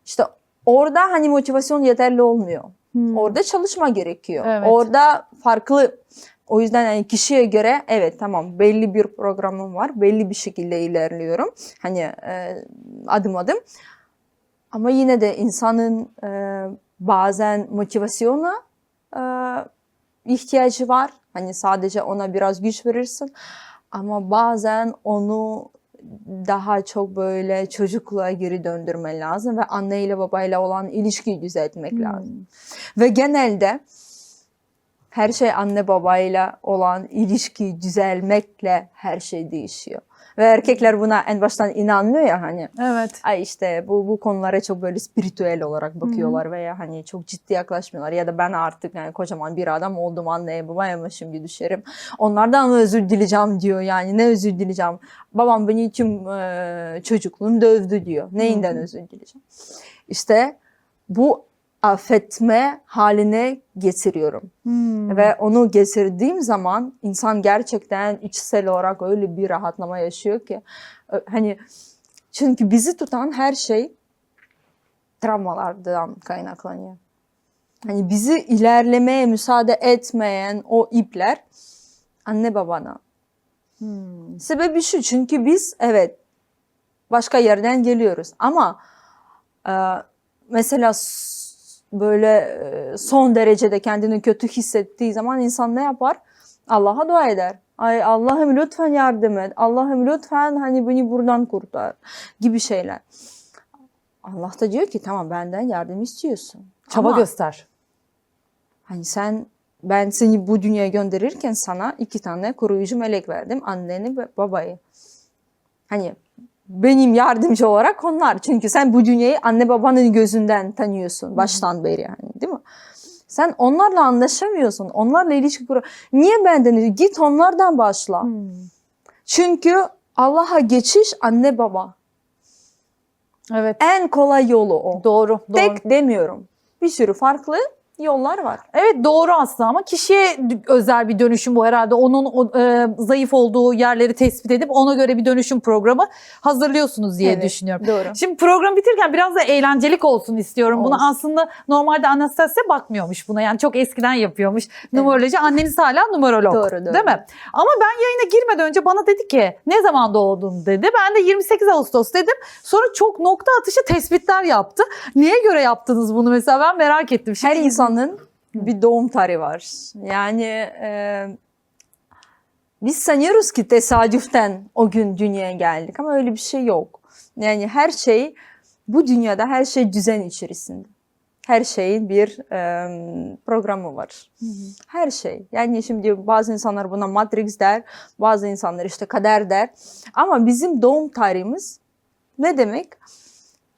İşte orada hani motivasyon yeterli olmuyor. Orada çalışma gerekiyor. Evet. Orada farklı. O yüzden hani kişiye göre evet, tamam, belli bir programım var. Belli bir şekilde ilerliyorum. Hani adım adım. Ama yine de insanın bazen motivasyona ihtiyacı var. Hani sadece ona biraz güç verirsin. Ama bazen onu daha çok böyle çocukluğa geri döndürmen lazım ve anneyle babayla olan ilişkiyi düzeltmek lazım. Ve genelde her şey anne babayla olan ilişkiyi düzelmekle her şey değişiyor. Ve erkekler buna en baştan inanmıyor ya, hani. Evet. Ay işte bu konulara çok böyle spiritüel olarak bakıyorlar veya hani çok ciddi yaklaşmıyorlar. Ya da ben artık yani kocaman bir adam oldum, anneye babaya mı şimdi düşerim? Onlardan mı özür dileyeceğim diyor, yani ne özür dileyeceğim? Babam beni tüm çocukluğum dövdü diyor. Neyinden özür dileyeceğim? İşte bu affetme haline getiriyorum. Ve onu getirdiğim zaman insan gerçekten içsel olarak öyle bir rahatlama yaşıyor ki. Hani çünkü bizi tutan her şey travmalardan kaynaklanıyor. Hani bizi ilerlemeye müsaade etmeyen o ipler anne babana. Sebebi şu, çünkü biz evet başka yerden geliyoruz ama mesela böyle son derecede kendini kötü hissettiği zaman insan ne yapar? Allah'a dua eder. Ay Allah'ım lütfen yardım et. Allah'ım lütfen hani beni buradan kurtar gibi şeyler. Allah da diyor ki tamam, benden yardım istiyorsun. Çaba göster. Hani ben seni bu dünyaya gönderirken sana 2 tane koruyucu melek verdim. Anneni ve babayı. Hani benim yardımcı olarak onlar. Çünkü sen bu dünyayı anne babanın gözünden tanıyorsun baştan beri, yani değil mi? Sen onlarla anlaşamıyorsun. Onlarla ilişki Niye benden? Git onlardan başla. Çünkü Allah'a geçiş anne baba. Evet. En kolay yolu o. Doğru. Tek demiyorum. Bir sürü farklı yollar var. Evet doğru aslında ama kişiye özel bir dönüşüm bu herhalde. Onun zayıf olduğu yerleri tespit edip ona göre bir dönüşüm programı hazırlıyorsunuz diye Evet, düşünüyorum. doğru. Şimdi program bitirken biraz da eğlencelik olsun istiyorum. Olsun. Bunu aslında normalde Anastasia bakmıyormuş buna. Yani çok eskiden yapıyormuş numeroloji. Anneniz hala numerolog. Doğru, doğru. Değil mi? Ama ben yayına girmeden önce bana dedi ki ne zaman doğdun dedi. Ben de 28 Ağustos dedim. Sonra çok nokta atışı tespitler yaptı. Niye göre yaptınız bunu mesela ben merak ettim. Her insanın bir doğum tarihi var. Yani biz sanıyoruz ki tesadüften o gün dünyaya geldik ama öyle bir şey yok. Yani her şey, bu dünyada her şey düzen içerisinde. Her şeyin bir programı var. Her şey. Yani şimdi bazı insanlar buna Matrix der, bazı insanlar işte kader der. Ama bizim doğum tarihimiz ne demek?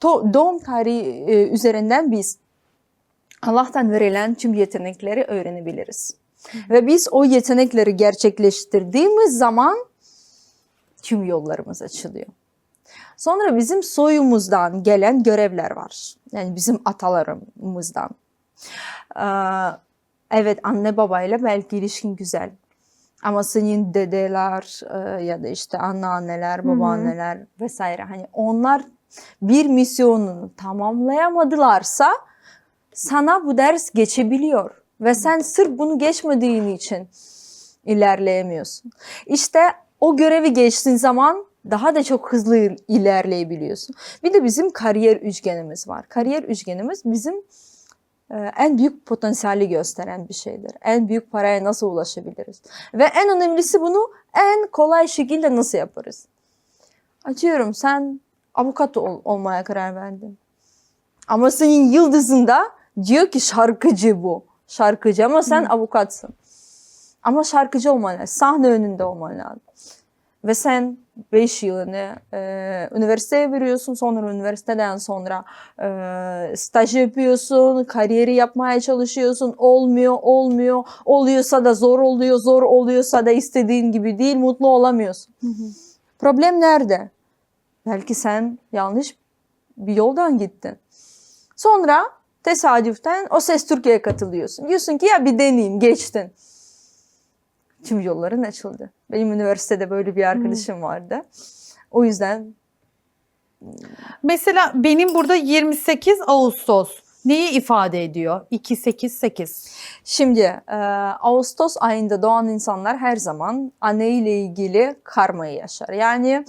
Doğum tarihi üzerinden biz Allah'tan verilen tüm yetenekleri öğrenebiliriz. Ve biz o yetenekleri gerçekleştirdiğimiz zaman tüm yollarımız açılıyor. Sonra bizim soyumuzdan gelen görevler var. Yani bizim atalarımızdan. Evet anne babayla belki ilişkin güzel. Ama senin dedeler ya da işte anneanneler, babaanneler vesaire. Hani onlar bir misyonunu tamamlayamadılarsa sana bu ders geçebiliyor. Ve sen sırf bunu geçmediğin için ilerleyemiyorsun. İşte o görevi geçtiğin zaman daha da çok hızlı ilerleyebiliyorsun. Bir de bizim kariyer üçgenimiz var. Kariyer üçgenimiz bizim en büyük potansiyeli gösteren bir şeydir. En büyük paraya nasıl ulaşabiliriz? Ve en önemlisi bunu en kolay şekilde nasıl yaparız? Açıyorum sen avukat olmaya karar verdin. Ama senin yıldızında diyor ki şarkıcı bu. Şarkıcı ama sen avukatsın. Ama şarkıcı olman lazım. Sahne önünde olman lazım. Ve sen 5 yılını üniversiteye veriyorsun. Sonra üniversiteden sonra staj yapıyorsun. Kariyeri yapmaya çalışıyorsun. Olmuyor. Oluyorsa da zor oluyor. Zor oluyorsa da istediğin gibi değil. Mutlu olamıyorsun. Problem nerede? Belki sen yanlış bir yoldan gittin. Sonra tesadüften O Ses Türkiye'ye katılıyorsun. Diyorsun ki ya bir deneyeyim, geçtin. Tüm yolların açıldı. Benim üniversitede böyle bir arkadaşım vardı. O yüzden... Mesela benim burada 28 Ağustos neyi ifade ediyor? 2-8-8. Şimdi Ağustos ayında doğan insanlar her zaman anneyle ilgili karmayı yaşar. Yani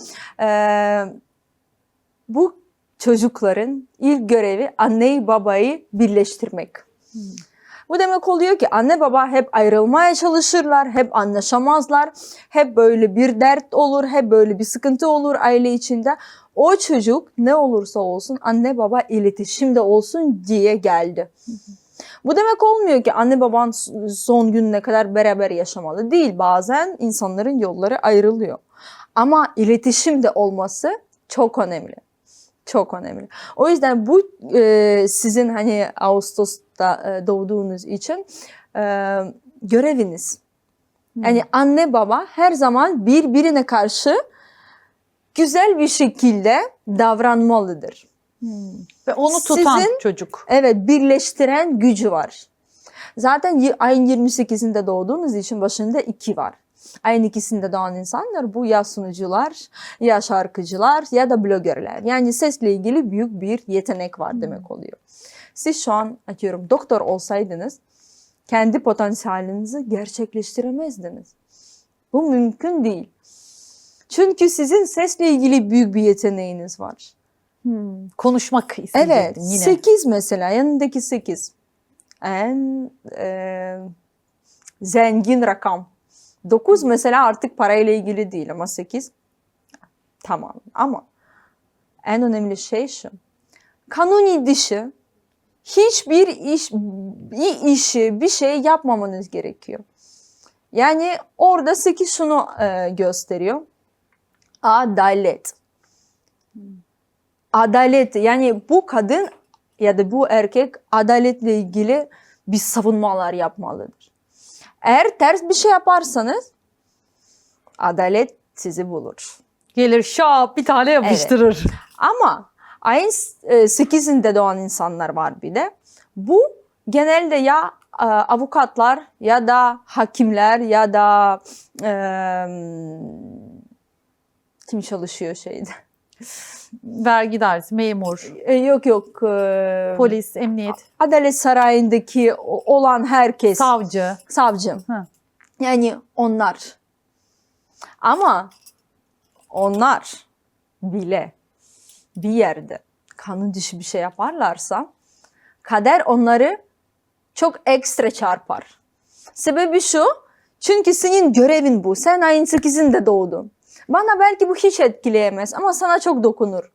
bu çocukların ilk görevi anneyi babayı birleştirmek. Bu demek oluyor ki anne baba hep ayrılmaya çalışırlar, hep anlaşamazlar, hep böyle bir dert olur, hep böyle bir sıkıntı olur aile içinde. O çocuk ne olursa olsun anne baba iletişimde olsun diye geldi. Bu demek olmuyor ki anne baban son gününe kadar beraber yaşamalı değil. Bazen insanların yolları ayrılıyor. Ama iletişimde olması çok önemli. Çok önemli. O yüzden bu sizin hani Ağustos'ta doğduğunuz için göreviniz. Yani anne baba her zaman birbirine karşı güzel bir şekilde davranmalıdır. Ve onu tutan Sizin, çocuk. Evet, birleştiren gücü var. Zaten ayın 28'inde doğduğunuz için başında 2 var. Ayın ikisinde doğan insanlar bu ya sunucular, ya şarkıcılar ya da bloggerler. Yani sesle ilgili büyük bir yetenek var demek oluyor. Siz şu an atıyorum doktor olsaydınız kendi potansiyelinizi gerçekleştiremezdiniz. Bu mümkün değil. Çünkü sizin sesle ilgili büyük bir yeteneğiniz var. Konuşmak istedim Evet, yine. 8 mesela yanındaki 8. En zengin rakam. 9 mesela artık parayla ilgili değil ama 8 tamam. Ama en önemli şey şu. Kanuni dışı hiçbir işi, bir şey yapmamanız gerekiyor. Yani orada 8 şunu gösteriyor. Adalet. Adalet, yani bu kadın ya da bu erkek adaletle ilgili bir savunmalar yapmalıdır. Eğer ters bir şey yaparsanız adalet sizi bulur. Gelir şap bir tane yapıştırır. Ama ayın 8'inde doğan insanlar var bir de. Bu genelde ya avukatlar ya da hakimler ya da kim çalışıyor şeyde? Vergi dairesi, memur, Yok. polis, emniyet, Adalet Sarayı'ndaki olan herkes. savcı. Hı. Yani onlar. Ama onlar bile bir yerde kanun dışı bir şey yaparlarsa kader onları çok ekstra çarpar. Sebebi şu, çünkü senin görevin bu. Sen ayın 8'inde doğdun. Bana belki bu hiç etkileyemez ama sana çok dokunur.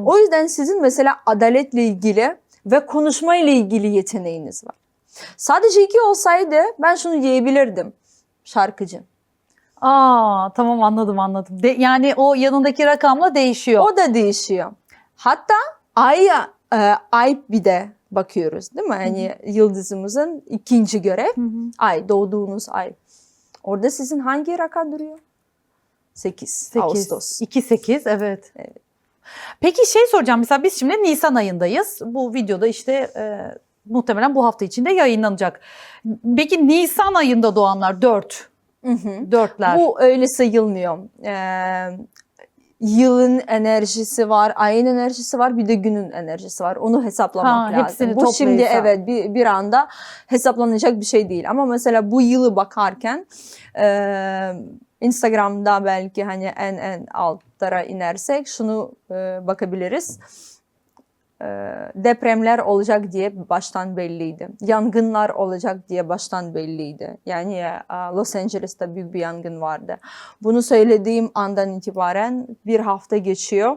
O yüzden sizin mesela adaletle ilgili ve konuşma ile ilgili yeteneğiniz var. Sadece 2 olsaydı ben şunu diyebilirdim. Şarkıcı. Tamam, anladım. Yani o yanındaki rakamla değişiyor. O da değişiyor. Hatta ay bir de bakıyoruz değil mi? Yani yıldızımızın 2. görev ay, doğduğunuz ay. Orada sizin hangi rakam duruyor? 8 Ağustos. 2-8, evet. Peki şey soracağım, mesela biz şimdi Nisan ayındayız. Bu videoda işte muhtemelen bu hafta içinde yayınlanacak. Peki Nisan ayında doğanlar 4. 4'ler. Bu öyle sayılmıyor. Yılın enerjisi var, ayın enerjisi var, bir de günün enerjisi var. Onu hesaplamak lazım. Hepsini Bu şimdi toplayırsan. bir anda hesaplanacak bir şey değil. Ama mesela bu yılı bakarken Instagram'da belki hani en altlara inersek şunu bakabiliriz. Depremler olacak diye baştan belliydi. Yangınlar olacak diye baştan belliydi. Yani Los Angeles'ta büyük bir yangın vardı. Bunu söylediğim andan itibaren bir hafta geçiyor.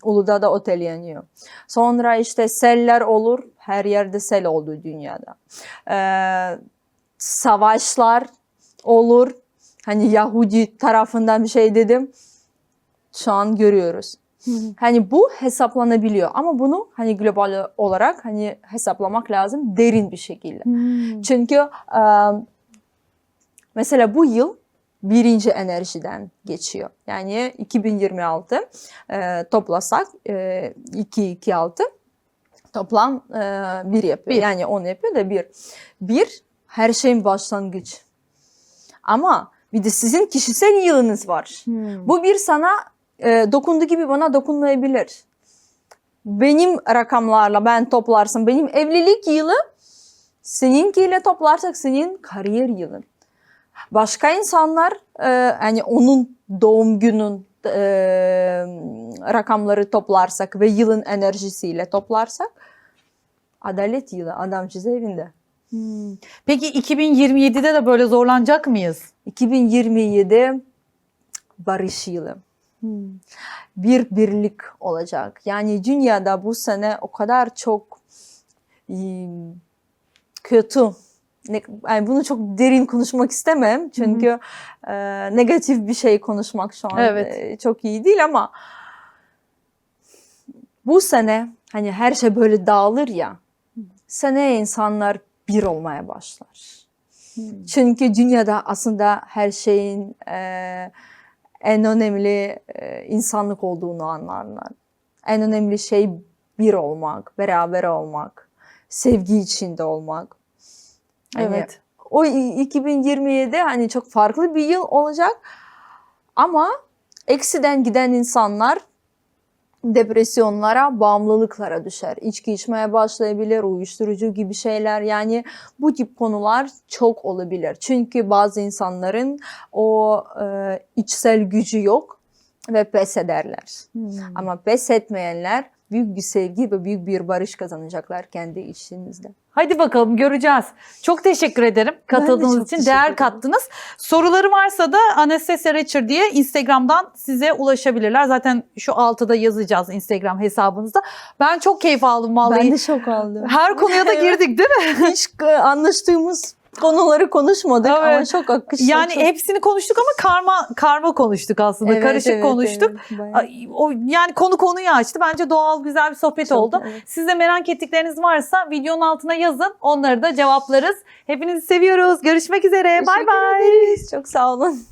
Uludağ'da otel yanıyor. Sonra işte seller olur. Her yerde sel oldu dünyada. Savaşlar olur. Hani Yahudi tarafından bir şey dedim. Şu an görüyoruz. Hani bu hesaplanabiliyor ama bunu hani global olarak hani hesaplamak lazım derin bir şekilde. Çünkü mesela bu yıl 1. enerjiden geçiyor. Yani 2026 toplasak 2-2-6 toplam 1 yapıyor. Yani 10 yapıyor da 1. 1 her şeyin başlangıç. Ama bir de sizin kişisel yılınız var. Bu bir sana dokunduğu gibi bana dokunmayabilir. Benim rakamlarla ben toplarsam benim evlilik yılı, seninkiyle toplarsak senin kariyer yılın. Başka insanlar hani onun doğum günün rakamları toplarsak ve yılın enerjisiyle toplarsak adalet yılı, adam cezaevinde. Peki 2027'de de böyle zorlanacak mıyız? 2027 barış yılı. Bir birlik olacak. Yani dünyada bu sene o kadar çok kötü. Yani bunu çok derin konuşmak istemem. Çünkü negatif bir şey konuşmak şu an çok iyi değil ama bu sene hani her şey böyle dağılır ya. Seneye insanlar bir olmaya başlar. Çünkü dünyada aslında her şeyin en önemli insanlık olduğunu anlarlar. En önemli şey bir olmak, beraber olmak, sevgi içinde olmak. Hani o 2027 hani çok farklı bir yıl olacak. Ama eksiden giden insanlar depresyonlara, bağımlılıklara düşer. İçki içmeye başlayabilir, uyuşturucu gibi şeyler. Yani bu tip konular çok olabilir. Çünkü bazı insanların o içsel gücü yok ve pes ederler. Ama pes etmeyenler büyük bir sevgi ve büyük bir barış kazanacaklar kendi içinizde. Hadi bakalım, göreceğiz. Çok teşekkür ederim katıldığınız için. Değer kattınız. Soruları varsa da Anastasia Reçer diye Instagram'dan size ulaşabilirler. Zaten şu altıda yazacağız Instagram hesabınızda. Ben çok keyif aldım vallahi. Ben de çok aldım. Her konuya da girdik değil mi? Hiç anlaştığımız konuları konuşmadık ama çok akışlı. Yani hepsini konuştuk ama karma konuştuk aslında. Karışık konuştuk. Yani konuyu açtı. Bence doğal, güzel bir sohbet oldu. Siz de merak ettikleriniz varsa videonun altına yazın. Onları da cevaplarız. Hepinizi seviyoruz. Görüşmek üzere. Bye bye. Çok sağ olun.